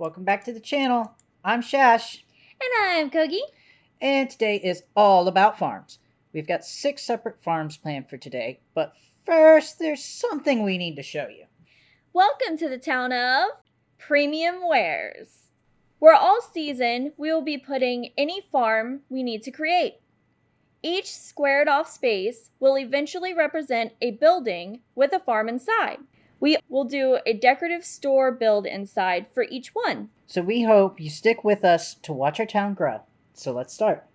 welcome back to the channel. I'm Shash. And I'm Kogi. And today is all about farms. We've got 6 separate farms planned for today, but first there's something we need to show you. Welcome to the town of Premium Wares, where all season we will be putting any farm we need to create. Each squared off space will eventually represent a building with a farm inside. We will do a decorative store build inside for each one. So we hope you stick with us to watch our town grow. So let's start.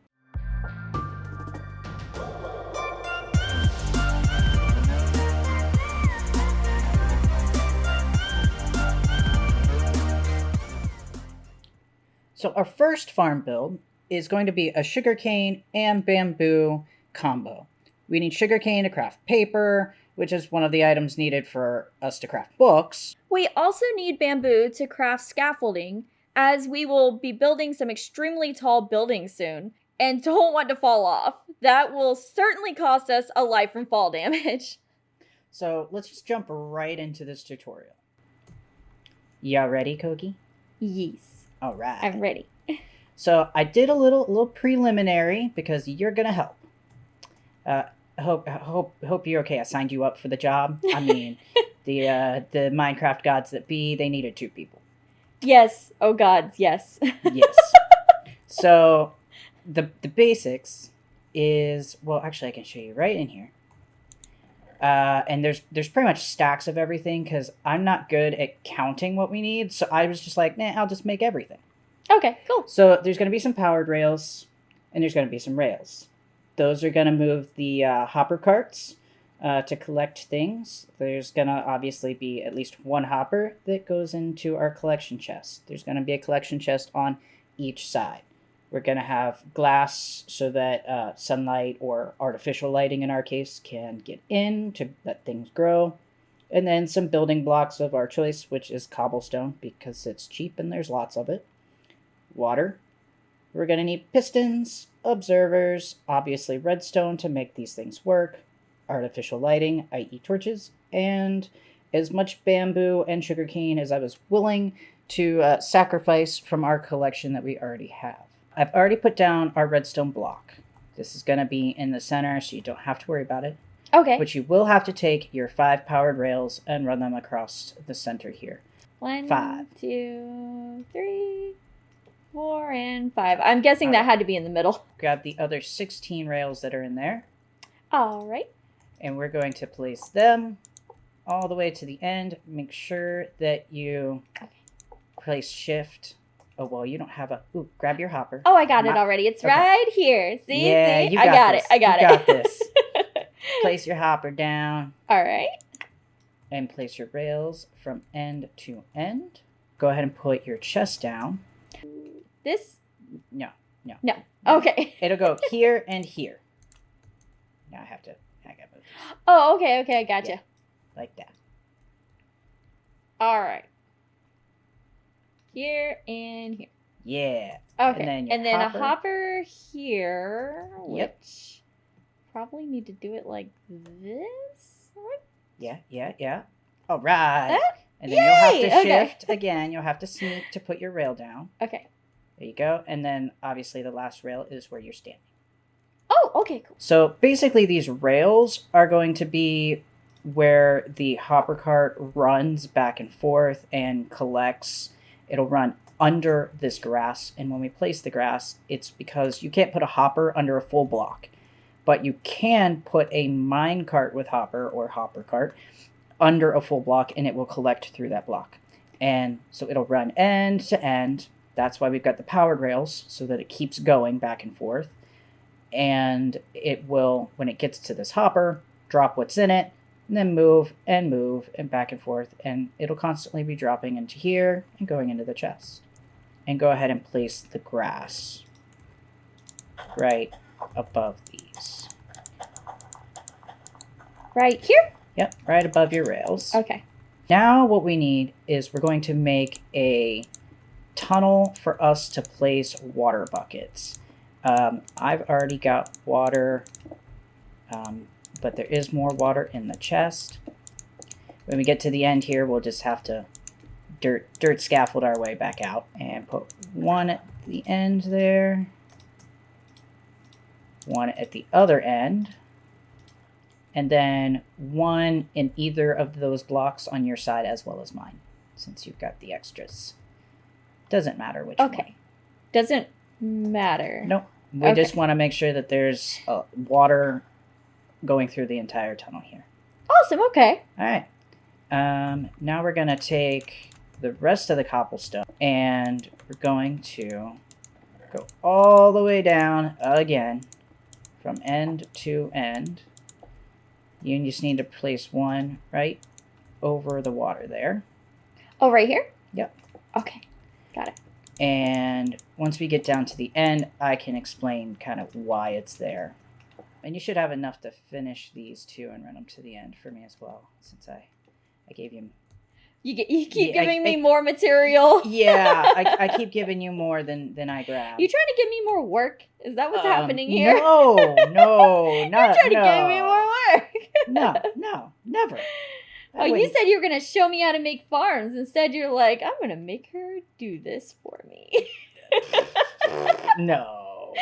So our first farm build is going to be a sugarcane and bamboo combo. We need sugarcane to craft paper, which is one of the items needed for us to craft books. We also need bamboo to craft scaffolding, as we will be building some extremely tall buildings soon, and don't want to fall off. That will certainly cost us a life from fall damage. So let's just jump right into this tutorial. Ya ready, Kogi? Yes. All right. I'm ready. So I did a little preliminary because you're gonna help. Hope you're okay. I signed you up for the job. I mean, the Minecraft gods that be, they needed 2 people. Yes. Oh gods, yes. Yes. So the basics is, well, actually I can show you right in here. And there's pretty much stacks of everything because I'm not good at counting what we need. So I was just like, nah, I'll just make everything. Okay, cool. So there's going to be some powered rails and there's going to be some rails. Those are going to move the hopper carts to collect things. There's going to obviously be at least 1 hopper that goes into our collection chest. There's going to be a collection chest on each side. We're going to have glass so that sunlight or artificial lighting in our case can get in to let things grow. And then some building blocks of our choice, which is cobblestone because it's cheap and there's lots of it. Water. We're going to need pistons, observers, obviously redstone to make these things work, artificial lighting, i.e. torches, and as much bamboo and sugarcane as I was willing to sacrifice from our collection that we already have. I've already put down our redstone block. This is going to be in the center, so you don't have to worry about it. Okay. But you will have to take your 5 powered rails and run them across the center here. 1, 5. 2, 3, 4, and 5. I'm guessing that had to be in the middle. Grab the other 16 rails that are in there. All right. And we're going to place them all the way to the end. Make sure that you place shift. Oh, well, you don't have a... Ooh, grab your hopper. Oh, I got it already. It's right here. See? Yeah, See? you I got this. it. I got you it. got this. Place your hopper down. All right. And place your rails from end to end. Go ahead and put your chest down. This? No. Okay. It'll go here and here. Now I gotta move this. Oh, okay. I gotcha. Yeah, like that. All right. Here and here. Yeah. Okay. And then a hopper here, Yep. which probably need to do it like this. Yeah. All right. And then Yay! you'll have to Okay. shift again. You'll have to sneak to put your rail down. Okay. There you go. And then obviously the last rail is where you're standing. Oh, okay, cool. So basically these rails are going to be where the hopper cart runs back and forth and collects. It'll run under this grass. And when we place the grass, it's because you can't put a hopper under a full block. But you can put a mine cart with hopper or hopper cart under a full block and it will collect through that block. And so it'll run end to end. That's why we've got the powered rails so that it keeps going back and forth. And it will, when it gets to this hopper, drop what's in it, and then move and back and forth. And it'll constantly be dropping into here and going into the chest. And go ahead and place the grass right above these. Right here? Yep, right above your rails. Okay. Now what we need is we're going to make a tunnel for us to place water buckets. I've already got water, but there is more water in the chest. When we get to the end here, we'll just have to dirt scaffold our way back out and put one at the end there, one at the other end, and then one in either of those blocks on your side as well as mine, since you've got the extras. Doesn't matter which one. Okay. Doesn't matter. Nope. We just want to make sure that there's water going through the entire tunnel here. Awesome. Okay. All right. Now we're going to take the rest of the cobblestone and we're going to go all the way down again from end to end. You just need to place one right over the water there. Oh, right here? Yep. Okay. Got it. And once we get down to the end, I can explain kind of why it's there. And you should have enough to finish these two and run them to the end for me as well, since I gave you... You keep giving me more material. Yeah, I keep giving you more than I grab. You trying to give me more work? Is that what's happening here? No, not. You're trying to give me more work. No, never. You said you were going to show me how to make farms. Instead, you're like, I'm going to make her do this for me. No.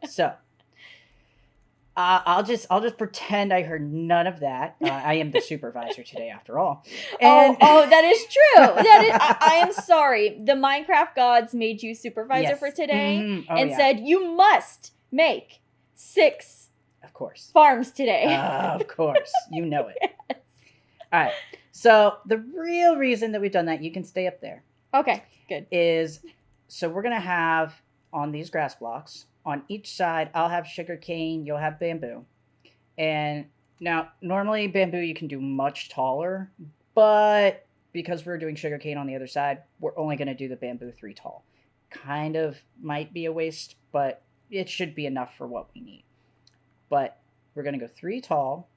So, I'll just pretend I heard none of that. I am the supervisor today, after all. And... Oh, that is true. I am sorry. The Minecraft gods made you supervisor for today and said you must make 6 of course farms today. Of course, you know it. Yes. All right. So the real reason that we've done that, you can stay up there. Okay, good. Is so we're gonna have on these grass blocks. On each side, I'll have sugarcane, you'll have bamboo. And now, normally bamboo you can do much taller, but because we're doing sugarcane on the other side, we're only going to do the bamboo 3 tall. Kind of might be a waste, but it should be enough for what we need. But we're going to go 3 tall,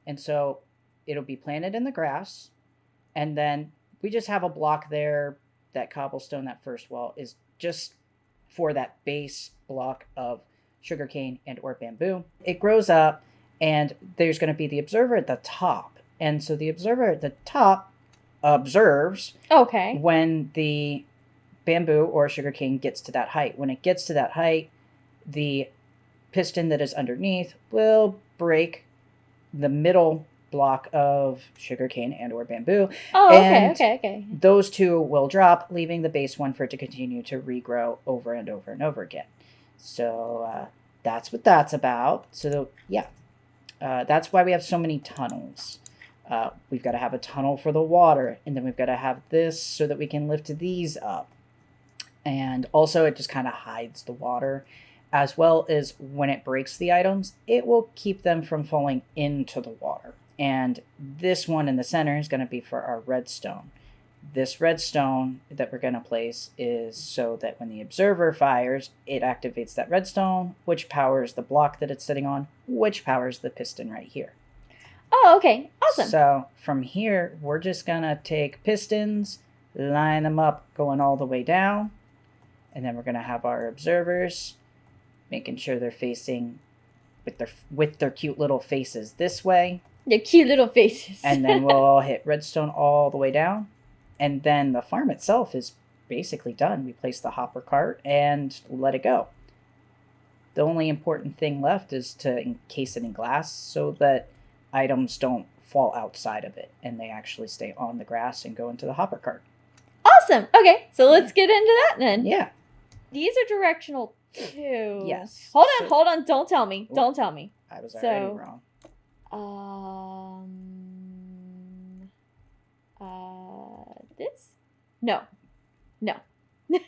and so it'll be planted in the grass, and then we just have a block there, that cobblestone, that first wall, is just for that base block of sugarcane and or bamboo. It grows up and there's going to be the observer at the top. And so the observer at the top observes when the bamboo or sugarcane gets to that height. When it gets to that height, the piston that is underneath will break the middle block of sugarcane and or bamboo. Okay. Those 2 will drop, leaving the base one for it to continue to regrow over and over and over again. So that's what that's about. So yeah, that's why we have so many tunnels. We've got to have a tunnel for the water, and then we've got to have this so that we can lift these up. And also it just kind of hides the water, as well as when it breaks the items, it will keep them from falling into the water. And this one in the center is going to be for our redstone. This redstone that we're going to place is so that when the observer fires, it activates that redstone, which powers the block that it's sitting on, which powers the piston right here. Oh, okay. Awesome. So from here, we're just going to take pistons, line them up going all the way down, and then we're going to have our observers making sure they're facing with their cute little faces this way. Their cute little faces. And then we'll all hit redstone all the way down. And then the farm itself is basically done. We place the hopper cart and let it go. The only important thing left is to encase it in glass so that items don't fall outside of it and they actually stay on the grass and go into the hopper cart. Awesome. Okay, so let's get into that then. Yeah. These are directional too. Yes. Hold on. Don't tell me. Don't tell me. I was already wrong. This? No. No, not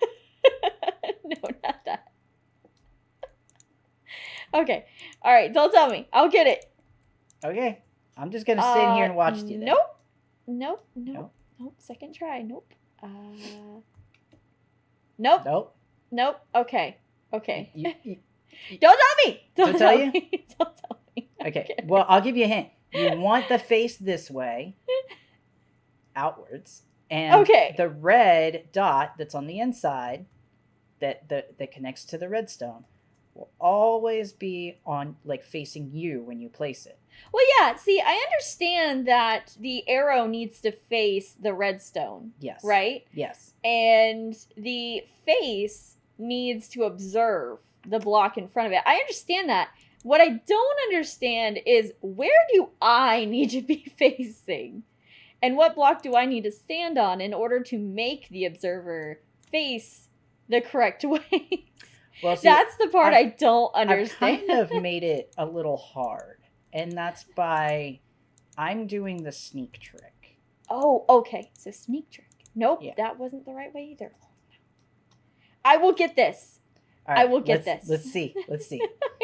that. Okay. All right. Don't tell me. I'll get it. Okay. I'm just going to sit here and watch you then. Nope. Second try. Nope. Nope. Okay. Don't tell me. Don't tell you? Don't tell me. Okay. Well, I'll give you a hint. You want the face this way, outwards, and the red dot that's on the inside that connects to the redstone will always be on, like, facing you when you place it. Well, yeah, see, I understand that the arrow needs to face the redstone. Yes. Right? Yes. And the face needs to observe the block in front of it. I understand that. What I don't understand is where do I need to be facing? And what block do I need to stand on in order to make the observer face the correct way? Well, see, that's the part I don't understand. I've kind of made it a little hard. And that's by I'm doing the sneak trick. Oh, okay. So sneak trick. Nope, that wasn't the right way either. I will get this. All right, I will get this. Let's see. Let's see.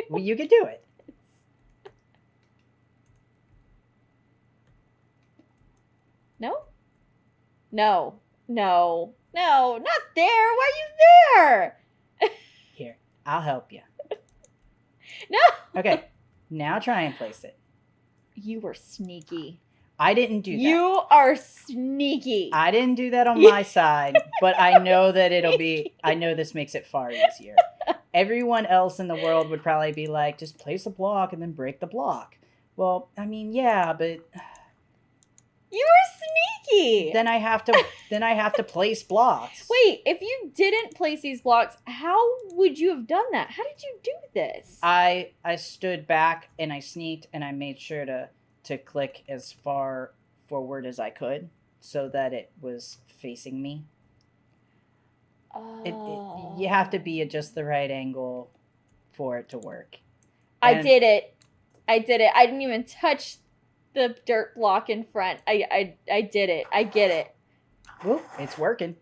Well, you can do it. No? No. No. No. Not there. Why are you there? Here, I'll help you. No. Okay. Now try and place it. You were sneaky. I didn't do that. You are sneaky. I didn't do that on my side, but I know that I know this makes it far easier. Everyone else in the world would probably be like, just place a block and then break the block. Well, I mean, yeah, but you were sneaky. Then I have to place blocks. Wait, if you didn't place these blocks, how would you have done that? How did you do this? I stood back and I sneaked and I made sure to click as far forward as I could so that it was facing me. You have to be at just the right angle for it to work. I did it. I didn't even touch the dirt block in front. I did it. I get it. Whoop, it's working.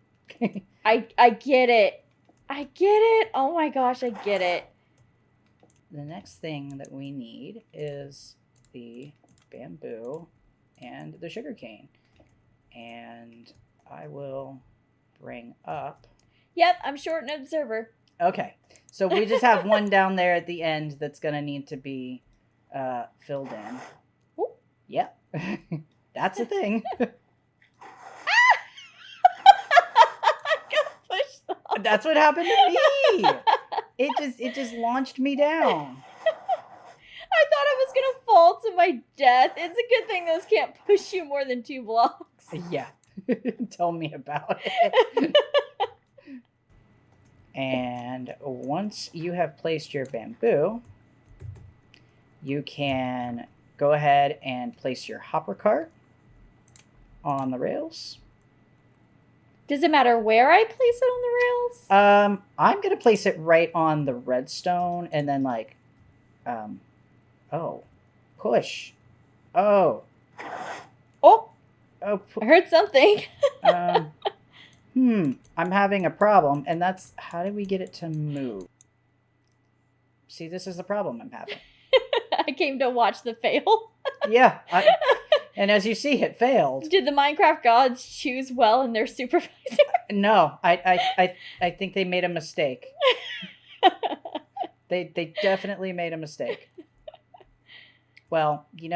I get it. I get it. Oh my gosh, I get it. The next thing that we need is the bamboo and the sugarcane. And I will bring up... Yep, I'm short an observer. Okay, so we just have one down there at the end that's going to need to be filled in. Ooh. Yep, that's a thing. That's what happened to me. It just launched me down. I thought I was gonna fall to my death. It's a good thing those can't push you more than 2 blocks. Yeah, tell me about it. And once you have placed your bamboo, you can go ahead and place your hopper cart on the rails. Does it matter where I place it on the rails? I'm going to place it right on the redstone and then push. Oh. I heard something. I'm having a problem, and that's how do we get it to move? See, this is the problem I'm having. I came to watch the fail. Yeah, and as you see, it failed. Did the Minecraft gods choose well in their supervisor? No, I think they made a mistake. They definitely made a mistake. Well, I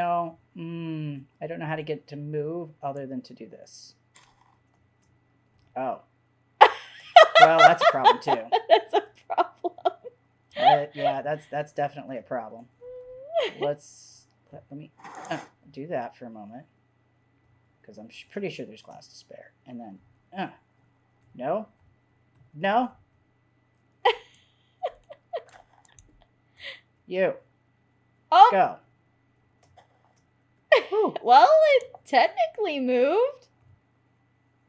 don't know how to get it to move other than to do this. Oh. Well, that's a problem too. That's a problem. Yeah, that's definitely a problem. Let me do that for a moment, because I'm pretty sure there's glass to spare. And then, no, you go. Well, it technically moved.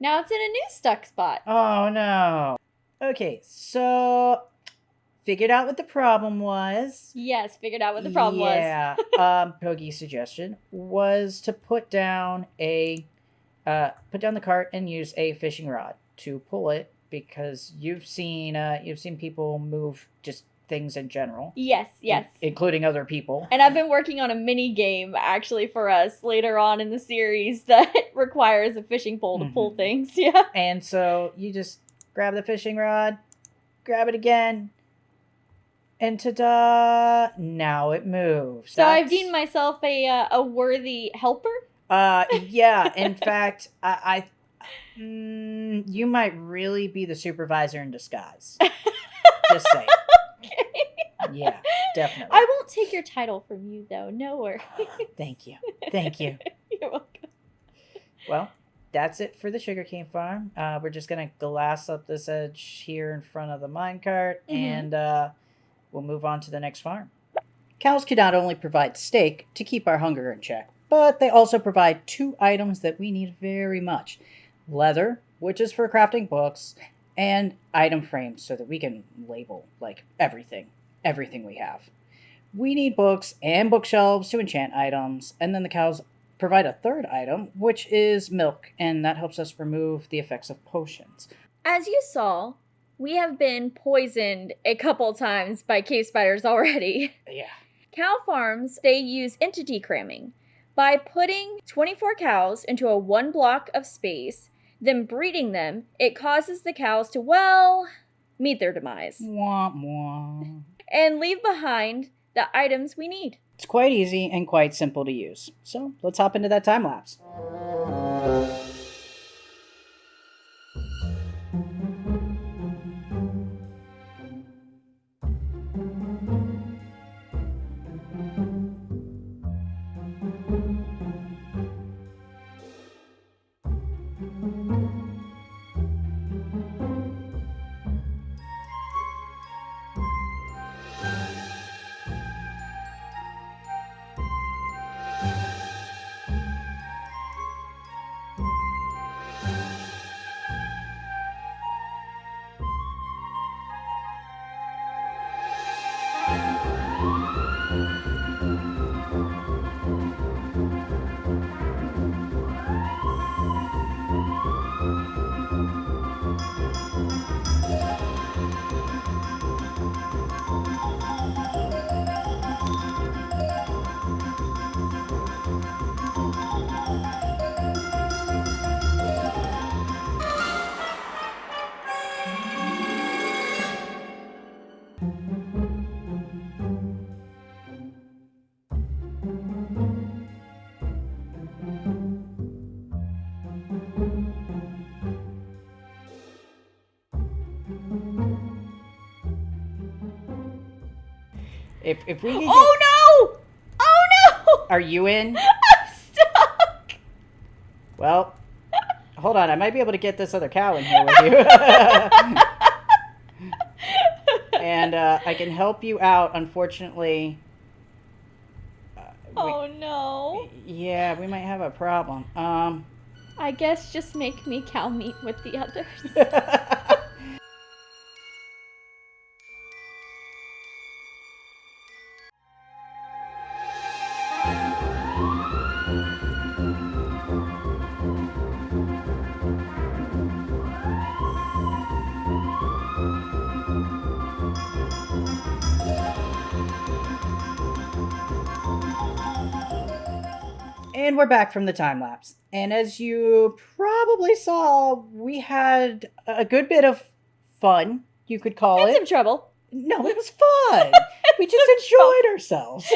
Now it's in a new stuck spot. Oh, no. Okay, so figured out what the problem was. Yes, figured out what the problem was. Yeah. Kogi's suggestion was to put down the cart and use a fishing rod to pull it, because you've seen people move just things in general. Yes. Including other people. And I've been working on a mini game actually for us later on in the series that requires a fishing pole to pull things. Yeah. And so you just grab the fishing rod, grab it again, and ta-da! Now it moves. So I've deemed myself a worthy helper. Yeah. In fact, you might really be the supervisor in disguise. Just saying. Okay. Yeah, definitely. I won't take your title from you, though. No worries. Thank you. Thank you. You're welcome. Well, that's it for the sugarcane farm. We're just going to glass up this edge here in front of the minecart, and we'll move on to the next farm. Cows can not only provide steak to keep our hunger in check, but they also provide 2 items that we need very much. Leather, which is for crafting books, and item frames so that we can label, like, everything we have. We need books and bookshelves to enchant items, and then the cows provide a 3rd item, which is milk, and that helps us remove the effects of potions. As you saw, we have been poisoned a couple times by cave spiders already. Yeah. Cow farms, they use entity cramming. By putting 24 cows into a 1 block of space, then breeding them, it causes the cows to, well, meet their demise. Wah, wah. And leave behind the items we need. It's quite easy and quite simple to use. So let's hop into that time lapse. If we need Oh no! Oh no! Are you in? I'm stuck! Well, hold on. I might be able to get this other cow in here with you. And I can help you out. Unfortunately, Oh no. yeah, we might have a problem. I guess just make me cow meat with the others. And we're back from the time lapse. And as you probably saw, we had a good bit of fun, you could call And it. some trouble. No, it was fun. We just enjoyed ourselves.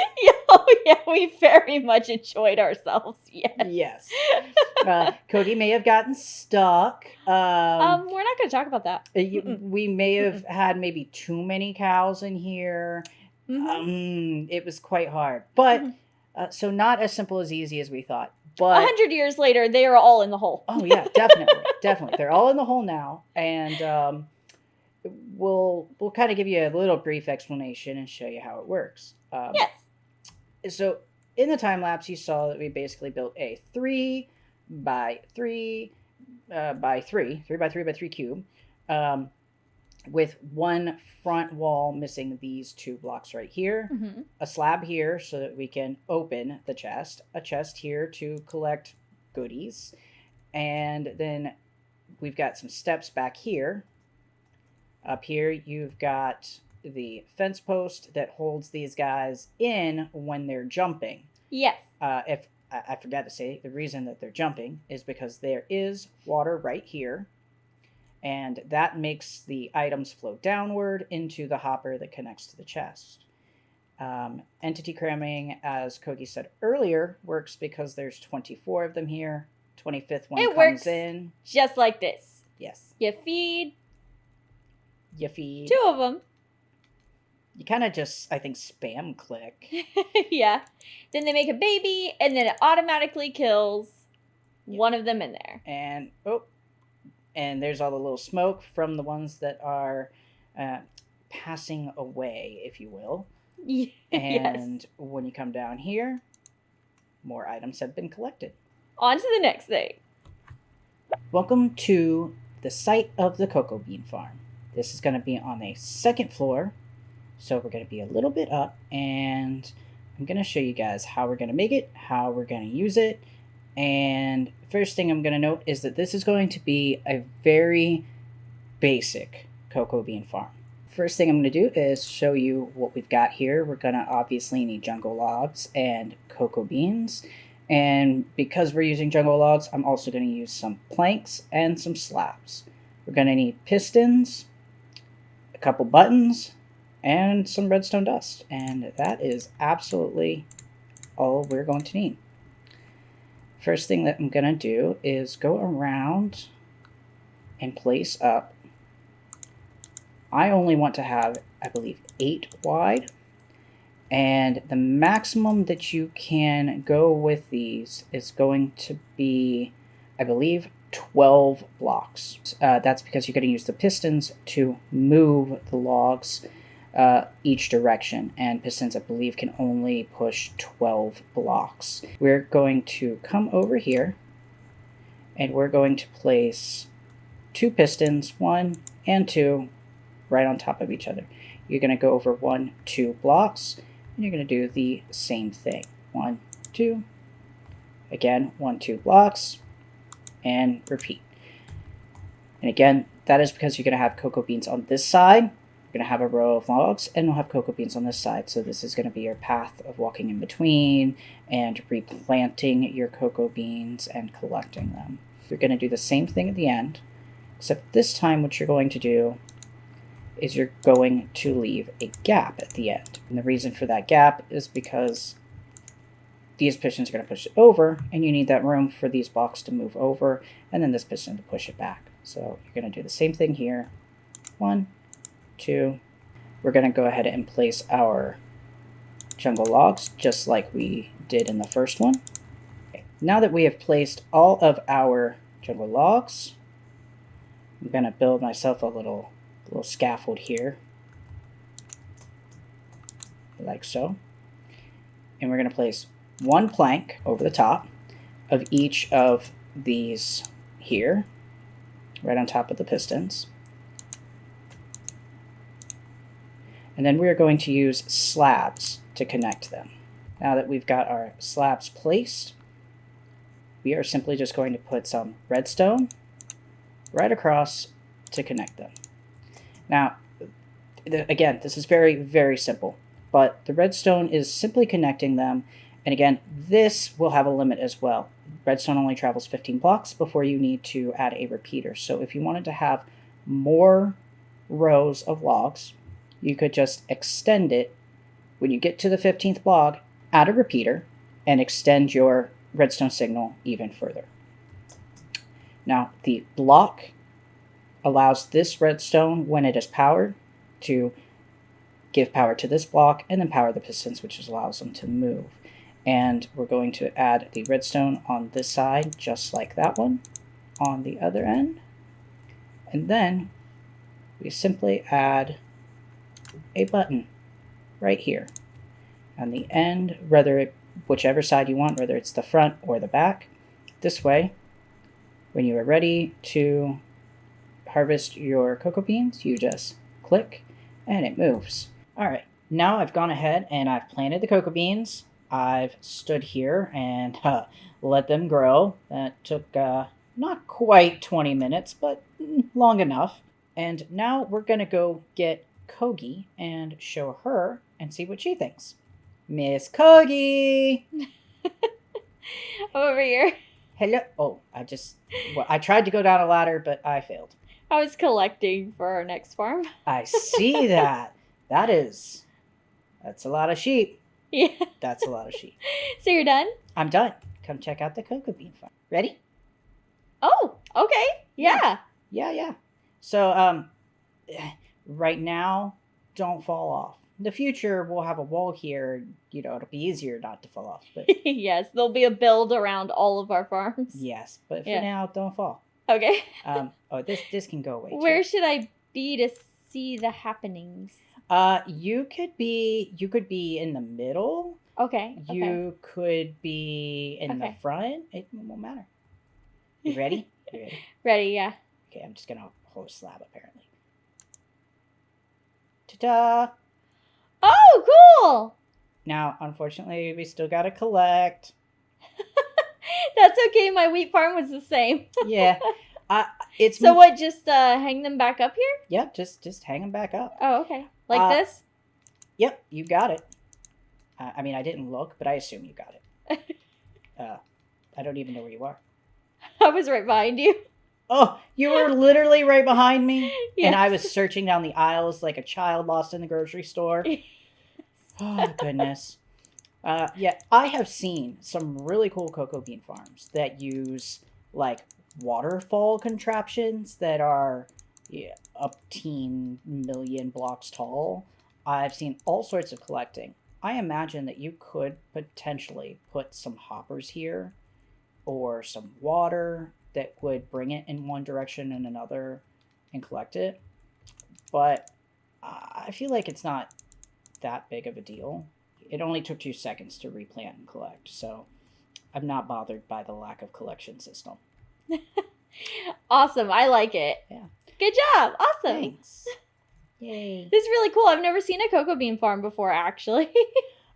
Oh yeah, we very much enjoyed ourselves. Yes. Yes. Cody may have gotten stuck. We're not going to talk about that. We may have had maybe too many cows in here. It was quite hard. But, so not as simple as easy as we thought. But 100 years later, they are all in the hole. Oh, yeah, definitely. Definitely. They're all in the hole now. And we'll kind of give you a little brief explanation and show you how it works. Yes. So in the time lapse, you saw that we basically built a 3 by 3 by 3 by 3 by 3 cube with one front wall missing these 2 blocks right here, a slab here so that we can open the chest, a chest here to collect goodies, and then we've got some steps back here. Up here, you've got the fence post that holds these guys in when they're jumping. Yes. If I forgot to say, the reason that they're jumping is because there is water right here, and that makes the items flow downward into the hopper that connects to the chest. Entity cramming, as Kogi said earlier, works because there's 24 of them here. 25th one It comes works in. just like this. Yes. You feed You feed. 2 of them. You kind of just, I think, spam click. Yeah. Then they make a baby, and then it automatically kills one of them in there. And, and there's all the little smoke from the ones that are passing away, if you will. Yes. And when you come down here, more items have been collected. On to the next thing. Welcome to the site of the cocoa bean farm. This is going to be on the second floor, so we're going to be a little bit up, and I'm going to show you guys how we're going to make it, how we're going to use it. And first thing I'm going to note is that this is going to be a very basic cocoa bean farm. First thing I'm going to do is show you what we've got here. We're going to obviously need jungle logs and cocoa beans. And because we're using jungle logs, I'm also going to use some planks and some slabs. We're going to need pistons, a couple buttons, and some redstone dust. And that is absolutely all we're going to need. First thing that I'm going to do is go around and place up. I only want to have, I believe, 8 wide. And the maximum that you can go with these is going to be, I believe, 12 blocks. That's because you're going to use the pistons to move the logs each direction. And pistons, I believe, can only push 12 blocks. We're going to come over here, and we're going to place 2 pistons, 1 and 2, right on top of each other. You're going to go over 1, 2 blocks, and you're going to do the same thing. 1, 2, again, 1, 2 blocks, and repeat. And again, that is because you're going to have cocoa beans on this side. You're going to have a row of logs, and we'll have cocoa beans on this side. So this is going to be your path of walking in between and replanting your cocoa beans and collecting them. You're going to do the same thing at the end, except this time what you're going to do is you're going to leave a gap at the end. And the reason for that gap is because these pistons are going to push it over, and you need that room for these blocks to move over, and then this piston to push it back. So you're going to do the same thing here. 1, 2. We're going to go ahead and place our jungle logs just like we did in the first one. Okay. Now that we have placed all of our jungle logs, I'm going to build myself a little scaffold here, like so. And we're going to place 1 plank over the top of each of these here, right on top of the pistons. And then we are going to use slabs to connect them. Now that we've got our slabs placed, we are simply just going to put some redstone right across to connect them. Now, again, this is very, very simple, but the redstone is simply connecting them. And again, this will have a limit as well. Redstone only travels 15 blocks before you need to add a repeater. So if you wanted to have more rows of logs, you could just extend it. When you get to the 15th block, add a repeater and extend your redstone signal even further. Now, the block allows this redstone, when it is powered, to give power to this block and then power the pistons, which allows them to move. And we're going to add the redstone on this side, just like that one, on the other end. And then we simply add a button right here on the end, whichever side you want, whether it's the front or the back. This way, when you are ready to harvest your cocoa beans, you just click and it moves. All right, now I've gone ahead and I've planted the cocoa beans. I've stood here and let them grow. That took not quite 20 minutes, but long enough. And now we're going to go get Kogi and show her and see what she thinks. Miss Kogi! Over here. Hello. Oh, I tried to go down a ladder, but I failed. I was collecting for our next farm. I see that. That's a lot of sheep. Yeah. That's a lot of sheep. So you're done? I'm done. Come check out the cocoa bean farm. Ready? Oh, okay. Yeah. Yeah. So, right now, don't fall off. In the future, we'll have a wall here. It'll be easier not to fall off. But Yes, there'll be a build around all of our farms. yes, but for Yeah. now, don't fall. Okay. This can go away. Where too. should I be to see the happenings? You could be in the middle. Okay. You could be in the front. It won't matter. You ready? You ready? Ready, yeah. Okay, I'm just gonna hold a slab apparently. Ta-da! Oh, cool! Now, unfortunately, we still gotta collect. That's okay. My wheat farm was the same. Yeah. It's So what? Just hang them back up here? Yep. Just hang them back up. Oh, okay. Like this? Yep. You got it. I mean, I didn't look, but I assume you got it. I don't even know where you are. I was right behind you. Oh, you were literally right behind me, Yes. and I was searching down the aisles like a child lost in the grocery store. Oh goodness. Yeah, I have seen some really cool cocoa bean farms that use like waterfall contraptions that are up 10 million blocks tall. I've seen all sorts of collecting. I imagine that you could potentially put some hoppers here or some water that would bring it in one direction and another and collect it. But I feel like it's not that big of a deal. It only took 2 seconds to replant and collect, so I'm not bothered by the lack of collection system. Awesome. I like it. Yeah. Good job. Awesome. Thanks. Yay. This is really cool. I've never seen a cocoa bean farm before, actually.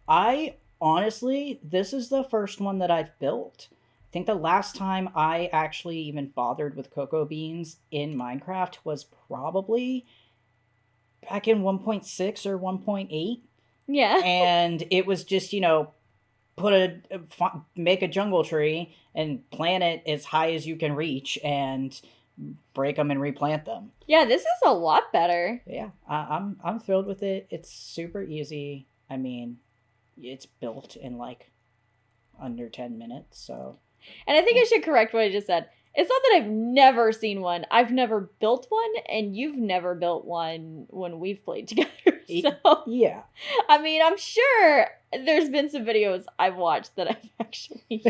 Honestly, this is the first one that I've built. I think the last time I actually even bothered with cocoa beans in Minecraft was probably back in 1.6 or 1.8. Yeah. And it was just, make a jungle tree and plant it as high as you can reach and break them and replant them. Yeah, this is a lot better. Yeah, I'm thrilled with it. It's super easy. I mean, it's built in like under 10 minutes, so. And I think I should correct what I just said. It's not that I've never seen one. I've never built one, and you've never built one when we've played together. So, yeah. I mean, I'm sure there's been some videos I've watched that I've actually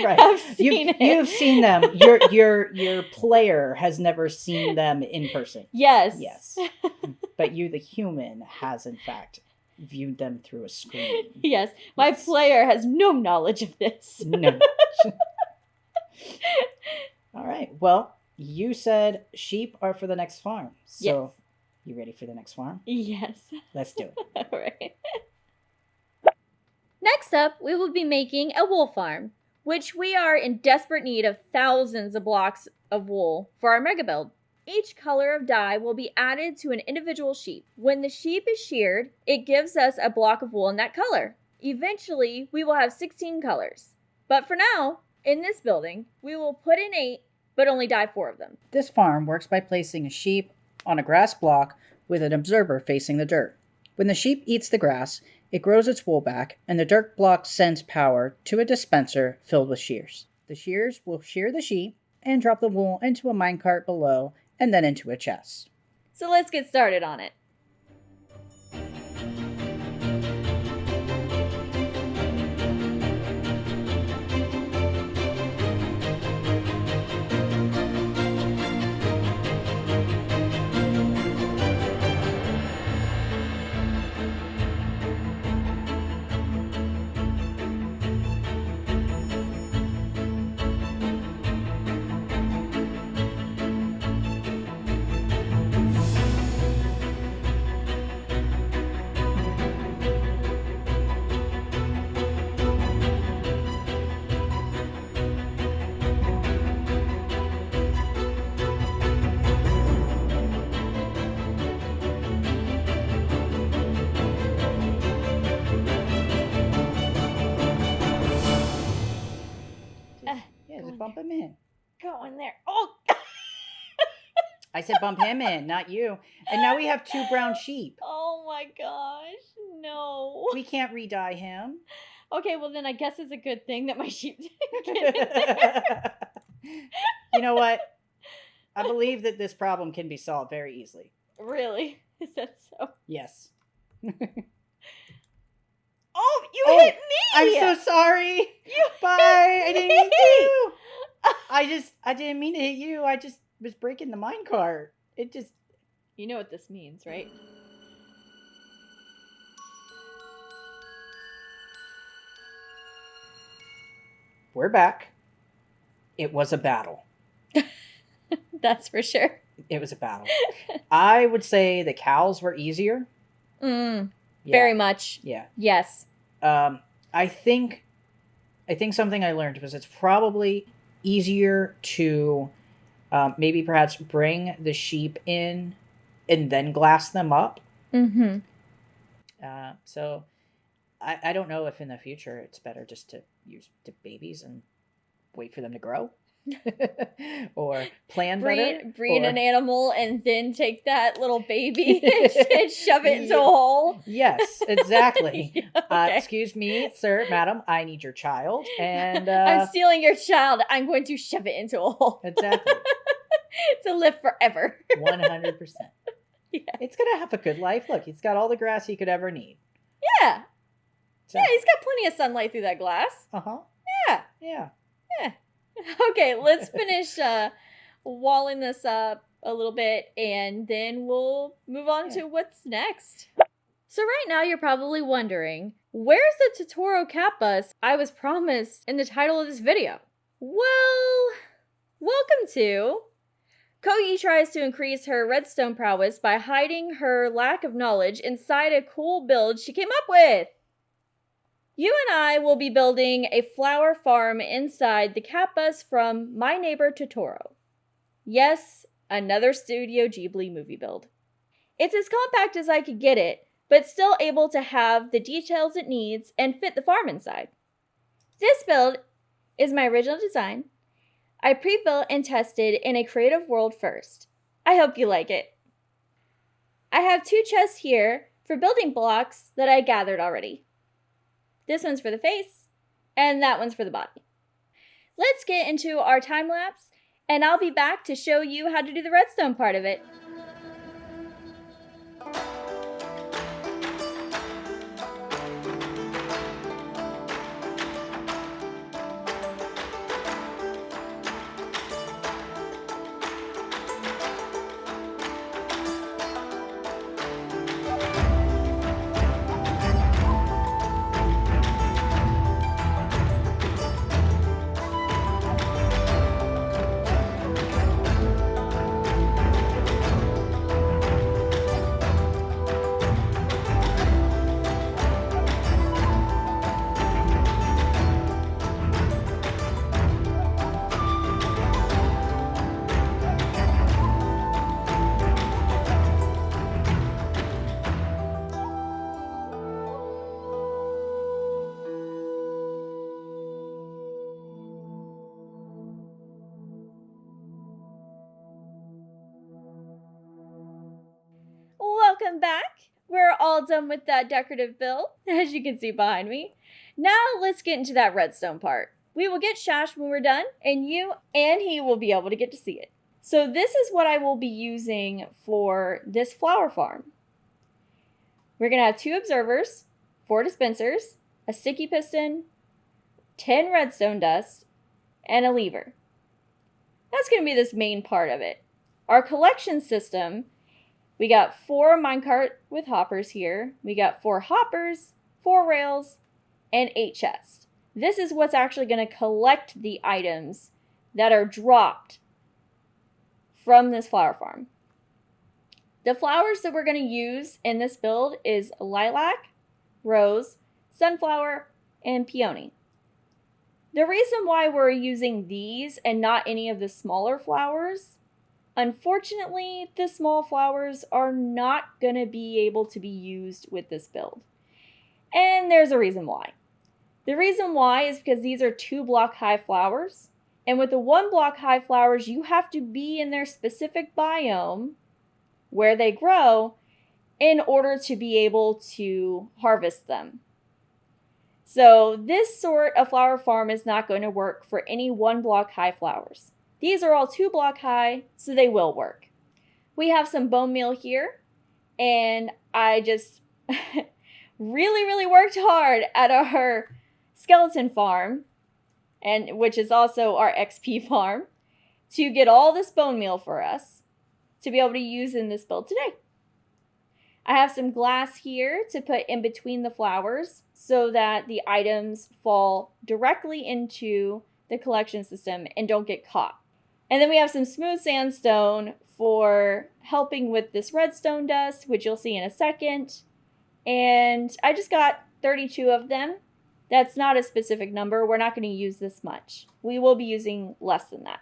right. have seen it. You've seen them. Your player has never seen them in person. Yes. Yes. But you, the human, has in fact viewed them through a screen. Yes. My player has no knowledge of this. No. All right. Well, you said sheep are for the next farm. So, yes. You ready for the next farm? Yes. Let's do it. All right. Next up, we will be making a wool farm, which we are in desperate need of thousands of blocks of wool for our mega build. Each color of dye will be added to an individual sheep. When the sheep is sheared, it gives us a block of wool in that color. Eventually, we will have 16 colors. But for now, in this building, we will put in 8, but only dye 4 of them. This farm works by placing a sheep on a grass block with an observer facing the dirt. When the sheep eats the grass, it grows its wool back, and the dirt block sends power to a dispenser filled with shears. The shears will shear the sheep and drop the wool into a minecart below and then into a chest. So let's get started on it. Just bump him in. Go in there. Oh! I said bump him in, not you. And now we have 2 brown sheep. Oh my gosh. No. We can't re-dye him. Okay, well then I guess it's a good thing that my sheep didn't get in there. You know what? I believe that this problem can be solved very easily. Really? Is that so? Yes. Oh, you Oh, hit me! I'm so sorry. You Bye. hit I didn't me! mean to. I didn't mean to hit you. I just was breaking the minecart. It just. You know what this means, right? We're back. It was a battle. That's for sure. It was a battle. I would say the cows were easier. Yeah. Very much. Yeah. Yes. I think something I learned was it's probably easier to maybe perhaps bring the sheep in and then glass them up. Mm-hmm. So I don't know if in the future it's better just to use the babies and wait for them to grow. Or plan better. Breed or... an animal and then take that little baby and shove it into a hole. Yes, exactly. Yeah, okay. Excuse me, sir, madam, I need your child, and I'm stealing your child. I'm going to shove it into a hole. Exactly. To live forever. 100%. Yeah. It's gonna have a good life. Look, he's got all the grass he could ever need. Yeah. So. Yeah, he's got plenty of sunlight through that glass. Uh-huh. Yeah. Yeah. Yeah. Okay, let's finish walling this up a little bit, and then we'll move on to what's next. So right now you're probably wondering, where's the Totoro Catbus I was promised in the title of this video? Well, welcome to... Kogi tries to increase her redstone prowess by hiding her lack of knowledge inside a cool build she came up with. You and I will be building a flower farm inside the Catbus from My Neighbor Totoro. Yes, another Studio Ghibli movie build. It's as compact as I could get it, but still able to have the details it needs and fit the farm inside. This build is my original design. I pre-built and tested in a creative world first. I hope you like it. I have 2 chests here for building blocks that I gathered already. This one's for the face, and that one's for the body. Let's get into our time lapse, and I'll be back to show you how to do the redstone part of it. Welcome back. We're all done with that decorative build, as you can see behind me. Now let's get into that redstone part. We will get Shash when we're done, and you and he will be able to get to see it. So this is what I will be using for this flower farm. We're going to have 2 observers, 4 dispensers, a sticky piston, 10 redstone dust, and a lever. That's going to be this main part of it. Our collection system, we got 4 minecart with hoppers here. We got 4 hoppers, 4 rails, and 8 chests. This is what's actually going to collect the items that are dropped from this flower farm. The flowers that we're going to use in this build is lilac, rose, sunflower, and peony. The reason why we're using these and not any of the smaller flowers, unfortunately, the small flowers are not going to be able to be used with this build. And there's a reason why. The reason why is because these are 2 block high flowers. And with the 1 block high flowers, you have to be in their specific biome where they grow in order to be able to harvest them. So this sort of flower farm is not going to work for any 1 block high flowers. These are all 2 block high, so they will work. We have some bone meal here, and I just really worked hard at our skeleton farm, and which is also our XP farm, to get all this bone meal for us to be able to use in this build today. I have some glass here to put in between the flowers so that the items fall directly into the collection system and don't get caught. And then we have some smooth sandstone for helping with this redstone dust, which you'll see in a second. And I just got 32 of them. That's not a specific number. We're not going to use this much. We will be using less than that.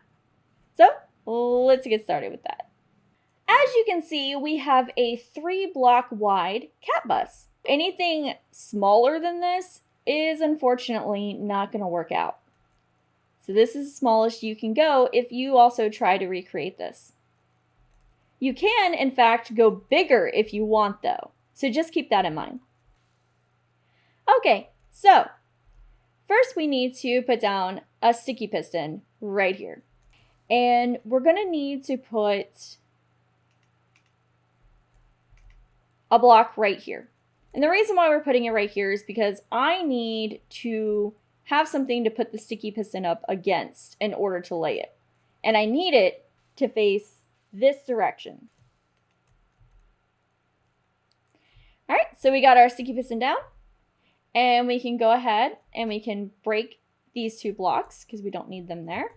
So let's get started with that. As you can see, we have a 3-block wide cat bus. Anything smaller than this is unfortunately not going to work out. So this is the smallest you can go if you also try to recreate this. You can, in fact, go bigger if you want though. So just keep that in mind. Okay, so first we need to put down a sticky piston right here. And we're going to need to put a block right here. And the reason why we're putting it right here is because I need to have something to put the sticky piston up against in order to lay it. And I need it to face this direction. All right, so we got our sticky piston down. And we can go ahead and we can break these 2 blocks because we don't need them there.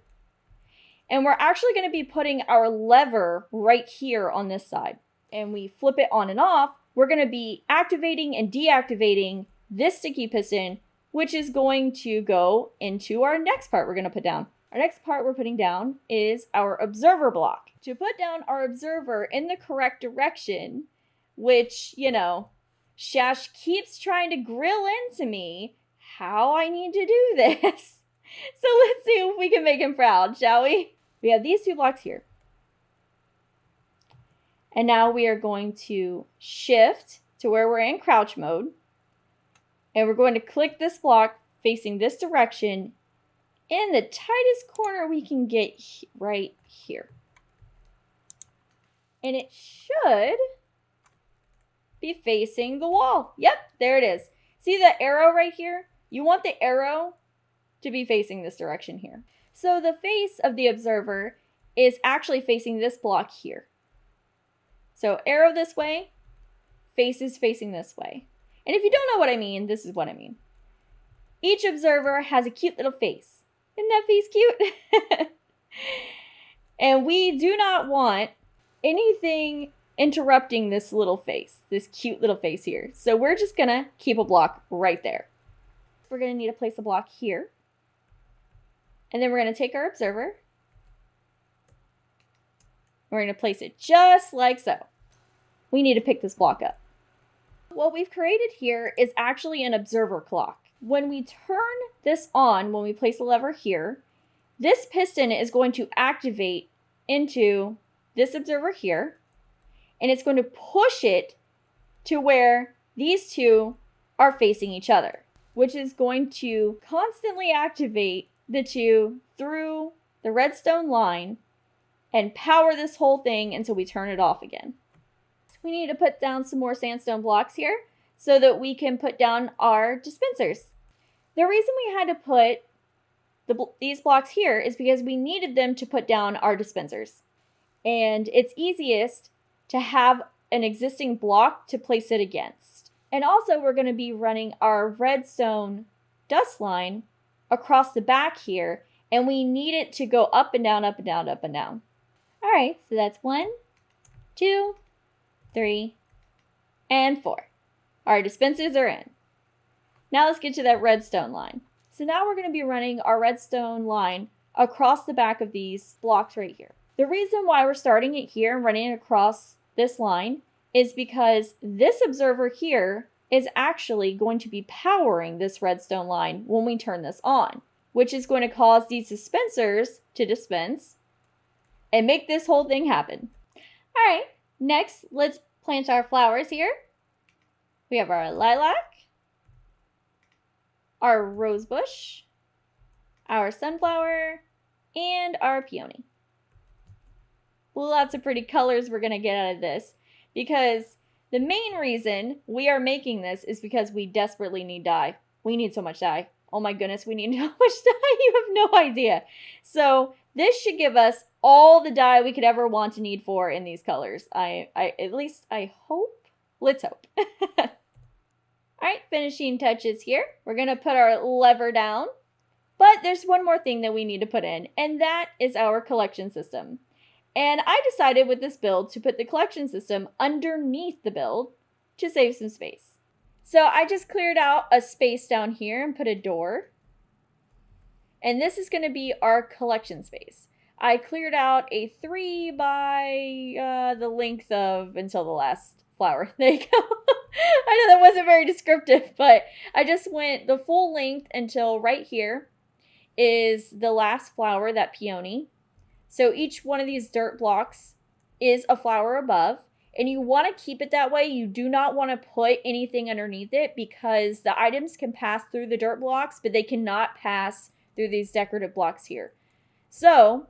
And we're actually going to be putting our lever right here on this side. And we flip it on and off. We're going to be activating and deactivating this sticky piston, which is going to go into our next part we're going to put down. Our next part we're putting down is our observer block. To put down our observer in the correct direction, which, you know, Shash keeps trying to grill into me how I need to do this. So let's see if we can make him proud, shall we? We have these 2 blocks here. And now we are going to shift to where we're in crouch mode. And we're going to click this block facing this direction in the tightest corner we can get right here. And it should be facing the wall. Yep, there it is. See the arrow right here? You want the arrow to be facing this direction here. So the face of the observer is actually facing this block here. So arrow this way, face is facing this way. And if you don't know what I mean, this is what I mean. Each observer has a cute little face. Isn't that face cute? And we do not want anything interrupting this little face, this cute little face here. So we're just gonna keep a block right there. We're gonna need to place a block here. And then we're gonna take our observer. We're gonna place it just like so. We need to pick this block up. What we've created here is actually an observer clock. When we turn this on, when we place a lever here, this piston is going to activate into this observer here, and it's going to push it to where these 2 are facing each other, which is going to constantly activate the 2 through the redstone line and power this whole thing until we turn it off again. We need to put down some more sandstone blocks here so that we can put down our dispensers. The reason we had to put these blocks here is because we needed them to put down our dispensers. And it's easiest to have an existing block to place it against. And also we're going to be running our redstone dust line across the back here, and we need it to go up and down, up and down, up and down. All right, so that's 1, 2, 3, and 4. Our dispensers are in. Now let's get to that redstone line. So now we're going to be running our redstone line across the back of these blocks right here. The reason why we're starting it here and running it across this line is because this observer here is actually going to be powering this redstone line when we turn this on, which is going to cause these dispensers to dispense and make this whole thing happen. All right, next, let's plant our flowers here. We have our lilac, our rose bush, our sunflower, and our peony. Lots of pretty colors we're going to get out of this because The main reason we are making this is because we desperately need dye. We need so much dye. Oh my goodness, we need so much dye. You have no idea. So this should give us all the dye we could ever want to need for in these colors. At least I hope. Let's hope. All right, finishing touches here. We're going to put our lever down. But there's one more thing that we need to put in, and that is our collection system. And I decided with this build to put the collection system underneath the build to save some space. So I just cleared out a space down here and put a door. And this is going to be our collection space. I cleared out a 3 by the length of until the last flower. There you go. I know that wasn't very descriptive, but I just went the full length until right here is the last flower, that peony. So each one of these dirt blocks is a flower above, and you want to keep it that way. You do not want to put anything underneath it because the items can pass through the dirt blocks, but they cannot pass through these decorative blocks here. So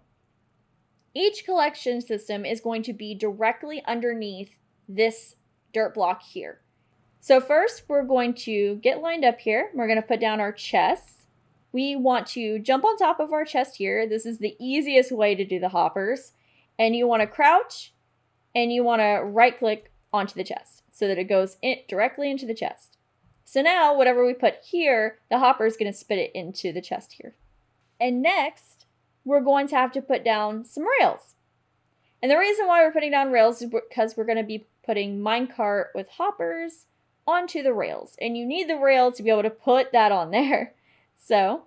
each collection system is going to be directly underneath this dirt block here. So first we're going to get lined up here. We're going to put down our chests. We want to jump on top of our chest here. This is the easiest way to do the hoppers. And you want to crouch and you want to right click onto the chest so that it goes directly into the chest. So now whatever we put here, the hopper is going to spit it into the chest here. And next, we're going to have to put down some rails. And the reason why we're putting down rails is because we're going to be putting minecart with hoppers onto the rails. And you need the rail to be able to put that on there. So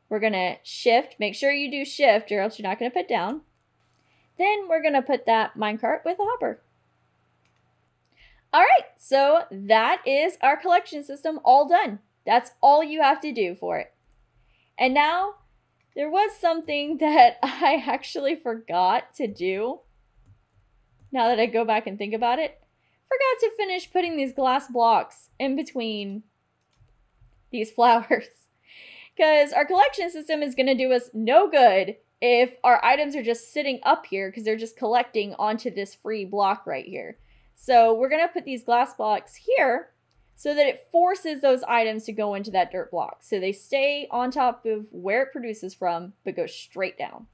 we're going to shift. Make sure you do shift or else you're not going to put down. Then we're going to put that minecart with a hopper. All right, so that is our collection system all done. That's all you have to do for it. And now there was something that I actually forgot to do. Now that I go back and think about it, forgot to finish putting these glass blocks in between these flowers. Because our collection system is going to do us no good if our items are just sitting up here because they're just collecting onto this free block right here. So we're going to put these glass blocks here so that it forces those items to go into that dirt block. So they stay on top of where it produces from, but go straight down.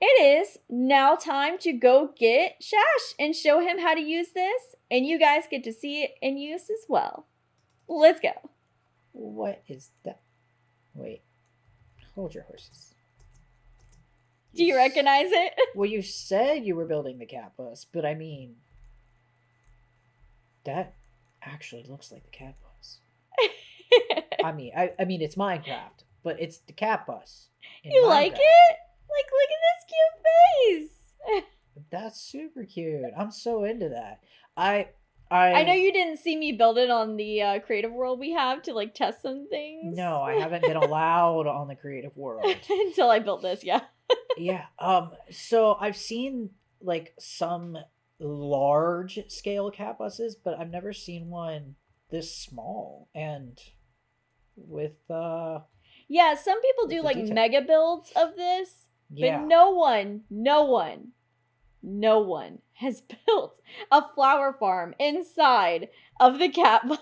It is now time to go get Shash and show him how to use this. And you guys get to see it in use as well. Let's go. What is that? Wait. Hold your horses. Do you recognize it? Well, you said you were building the cat bus, but I mean, that actually looks like the cat bus. I mean, it's Minecraft, but it's the cat bus. You Minecraft. like it? Like, look at this cute face. That's super cute. I'm so into that. I know you didn't see me build it on the creative world we have to like test some things. No, I haven't been allowed on the creative world until I built this. Yeah. Yeah. So I've seen like some large scale cat buses, but I've never seen one this small and with yeah, some people do like detail. mega builds of this, yeah. but no one has built a flower farm inside of the cat bus.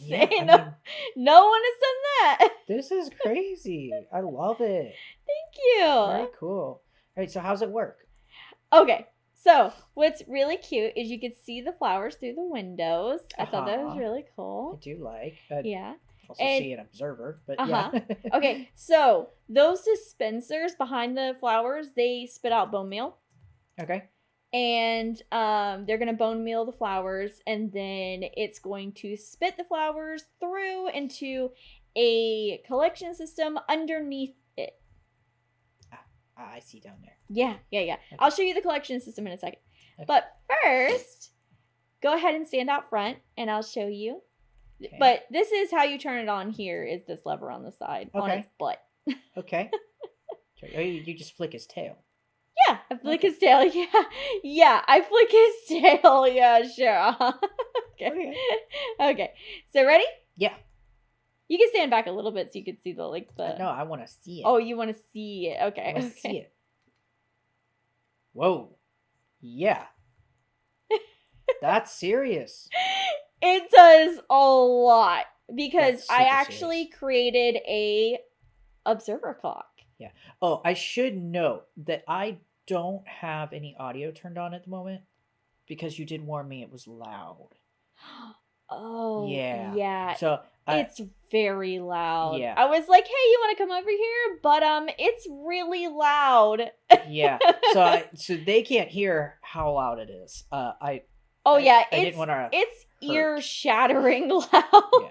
Yeah, no one has done that. This is crazy. I love it. Thank you. Very cool. All right, so how's it work? Okay, so what's really cute is you can see the flowers through the windows. I thought that was really cool. I do like. Yeah. Also see an observer, but yeah. Okay, so those dispensers behind the flowers, they spit out bone meal. Okay. And they're going to bone meal the flowers, and then it's going to spit the flowers through into a collection system underneath it. I see down there. Yeah. Okay. I'll show you the collection system in a second. Okay. But first, go ahead and stand out front, and I'll show you. Okay. But this is how you turn it on here, is this lever on the side, on its butt. Okay. Oh, you just flick his tail. Yeah, I flick his tail. Yeah, I flick his tail. Yeah, sure. Okay. So ready? Yeah. You can stand back a little bit so you can see the No, I want to see it. Oh, you want to see it? Okay. I want to see it. Whoa. Yeah. That's serious. It does a lot because That's I super actually serious. created a observer clock. Yeah. Oh, I should note that I don't have any audio turned on at the moment because you did warn me it was loud. Oh, Yeah. yeah. So It's very loud. yeah. I was like, "Hey, you want to come over here?" But it's really loud. Yeah. So they can't hear how loud it is. Oh yeah, I didn't want to it's hurt. ear-shattering loud.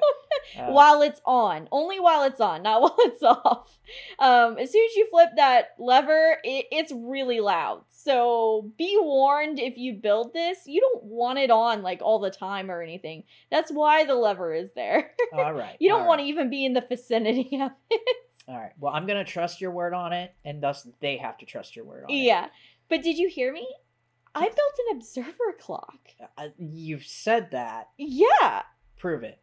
Yeah. While it's on. Only while it's on, not while it's off. As soon as you flip that lever, it's really loud. So be warned, if you build this, you don't want it on like all the time or anything. That's why the lever is there. All right. You don't want to even be in the vicinity of it. All right. Well, I'm going to trust your word on it, and thus they have to trust your word on it. Yeah. But did you hear me? I built an observer clock. You've said that. Yeah. Prove it.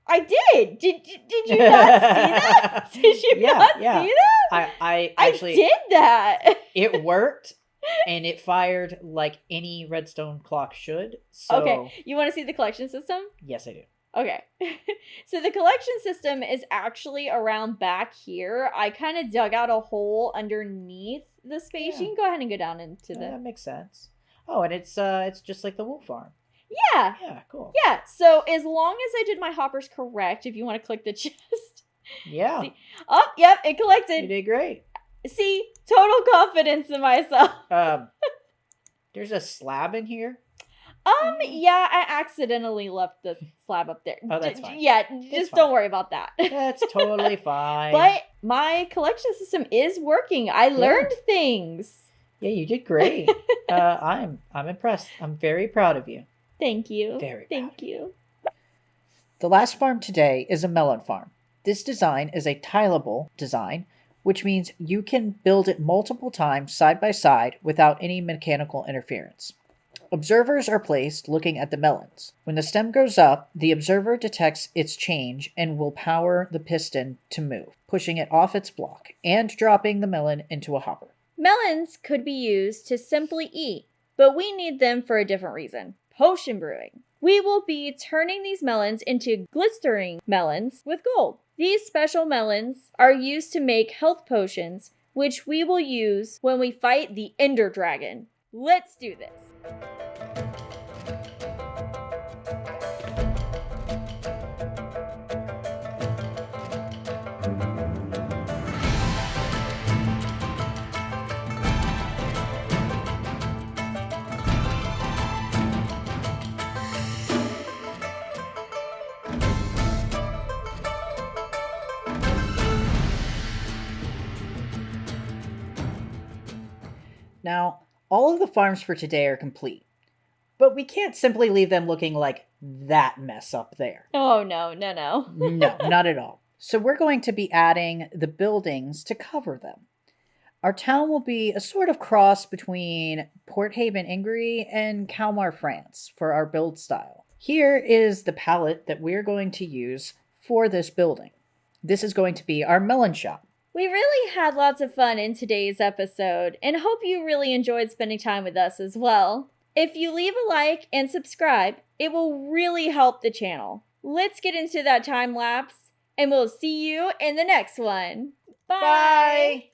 I did. Did you not see that? Did you not see that? I actually did that. It worked, and it fired like any redstone clock should. So Okay, you want to see the collection system? Yes, I do. Okay. So the collection system is actually around back here. I kind of dug out a hole underneath the space. Yeah. You can go ahead and go down into the... That makes sense. Oh, and it's just like the wool farm. Yeah. Yeah, cool. Yeah, so as long as I did my hoppers correct, if you want to click the chest. Yeah. See? Oh, yep, it collected. You did great. See, total confidence in myself. There's a slab in here. Yeah, I accidentally left the slab up there. Oh, that's fine. Yeah, just fine. don't worry about that. That's totally fine. But my collection system is working. I learned things. Yeah, you did great. I'm impressed. I'm very proud of you. Thank you. Very Thank you. The last farm today is a melon farm. This design is a tileable design, which means you can build it multiple times side by side without any mechanical interference. Observers are placed looking at the melons. When the stem goes up, the observer detects its change and will power the piston to move, pushing it off its block and dropping the melon into a hopper. Melons could be used to simply eat, but we need them for a different reason. Potion brewing. We will be turning these melons into glistering melons with gold. These special melons are used to make health potions, which we will use when we fight the Ender Dragon. Let's do this. Now, all of the farms for today are complete, but we can't simply leave them looking like that mess up there. Oh, no. No, not at all. So we're going to be adding the buildings to cover them. Our town will be a sort of cross between Port Haven, Ingary, and Kalmar, France for our build style. Here is the palette that we're going to use for this building. This is going to be our melon shop. We really had lots of fun in today's episode and hope you really enjoyed spending time with us as well. If you leave a like and subscribe, it will really help the channel. Let's get into that time lapse and we'll see you in the next one. Bye!